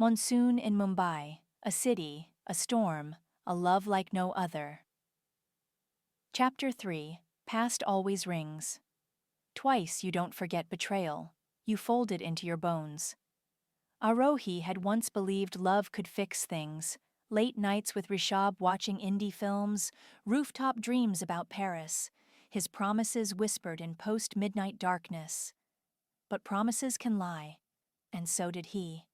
Monsoon in Mumbai, a city, a storm, a love like no other. Chapter 3. Past always rings. Twice you don't forget betrayal, you fold it into your bones. Aarohi had once believed love could fix things. Late nights with Rishabh watching indie films, rooftop dreams about Paris, his promises whispered in post-midnight darkness. But promises can lie, and so did he.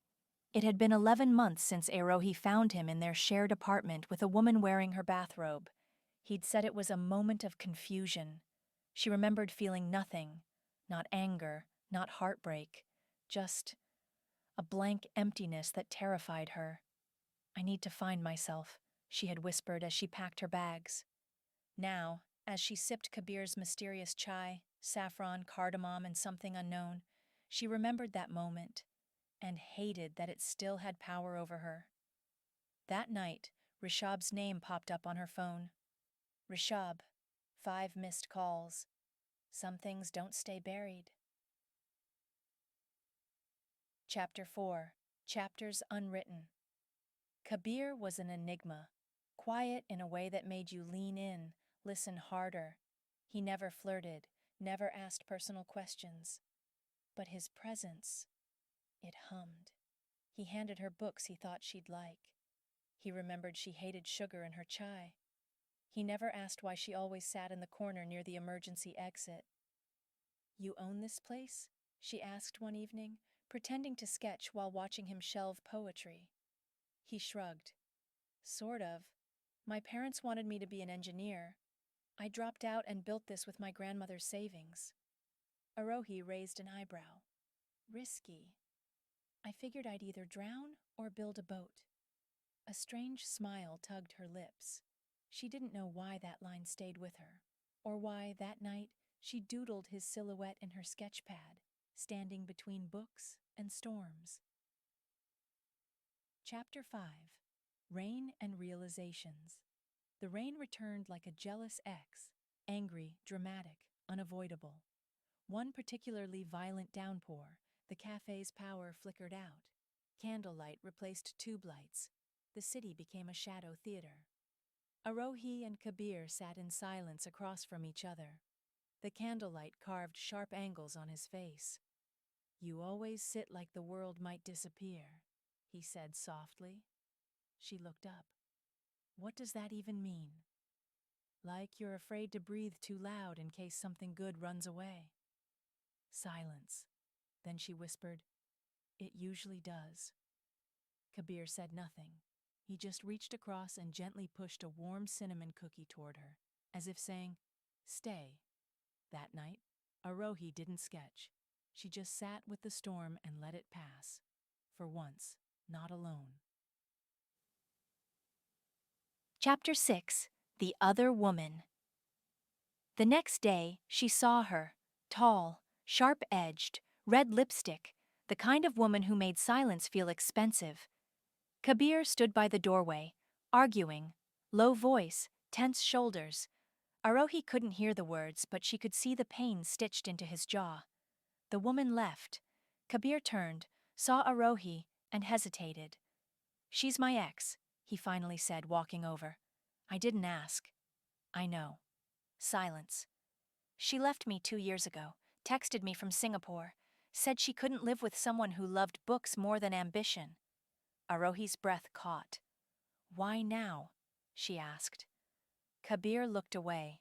It had been 11 months since Aarohi found him in their shared apartment with a woman wearing her bathrobe. He'd said it was a moment of confusion. She remembered feeling nothing, not anger, not heartbreak, just a blank emptiness that terrified her. "I need to find myself," she had whispered as she packed her bags. Now, as she sipped Kabir's mysterious chai, saffron, cardamom, and something unknown, she remembered that moment and hated that it still had power over her. That night, Rishabh's name popped up on her phone. Rishabh, 5 missed calls. Some things don't stay buried. Chapter 4. Chapters Unwritten. Kabir was an enigma, quiet in a way that made you lean in, listen harder. He never flirted, never asked personal questions. But his presence, it hummed. He handed her books he thought she'd like. He remembered she hated sugar in her chai. He never asked why she always sat in the corner near the emergency exit. "You own this place?" she asked one evening, pretending to sketch while watching him shelve poetry. He shrugged. "Sort of. My parents wanted me to be an engineer. I dropped out and built this with my grandmother's savings." Aarohi raised an eyebrow. "Risky. I figured I'd either drown or build a boat." A strange smile tugged her lips. She didn't know why that line stayed with her, or why, that night, she doodled his silhouette in her sketch pad, standing between books and storms. Chapter 5. Rain and Realizations. The rain returned like a jealous ex, angry, dramatic, unavoidable. One particularly violent downpour, the café's power flickered out. Candlelight replaced tube lights. The city became a shadow theater. Aarohi and Kabir sat in silence across from each other. The candlelight carved sharp angles on his face. "You always sit like the world might disappear," he said softly. She looked up. "What does that even mean?" "Like you're afraid to breathe too loud in case something good runs away." Silence. Then she whispered, "It usually does." Kabir said nothing. He just reached across and gently pushed a warm cinnamon cookie toward her, as if saying, "Stay." That night, Aarohi didn't sketch. She just sat with the storm and let it pass. For once, not alone. Chapter 6. The Other Woman. The next day, she saw her, tall, sharp-edged, red lipstick, the kind of woman who made silence feel expensive. Kabir stood by the doorway, arguing, low voice, tense shoulders. Aarohi couldn't hear the words, but she could see the pain stitched into his jaw. The woman left. Kabir turned, saw Aarohi, and hesitated. "She's my ex," he finally said, walking over. "I didn't ask." "I know." Silence. "She left me 2 years ago, texted me from Singapore, said she couldn't live with someone who loved books more than ambition." Aarohi's breath caught. "Why now?" she asked. Kabir looked away.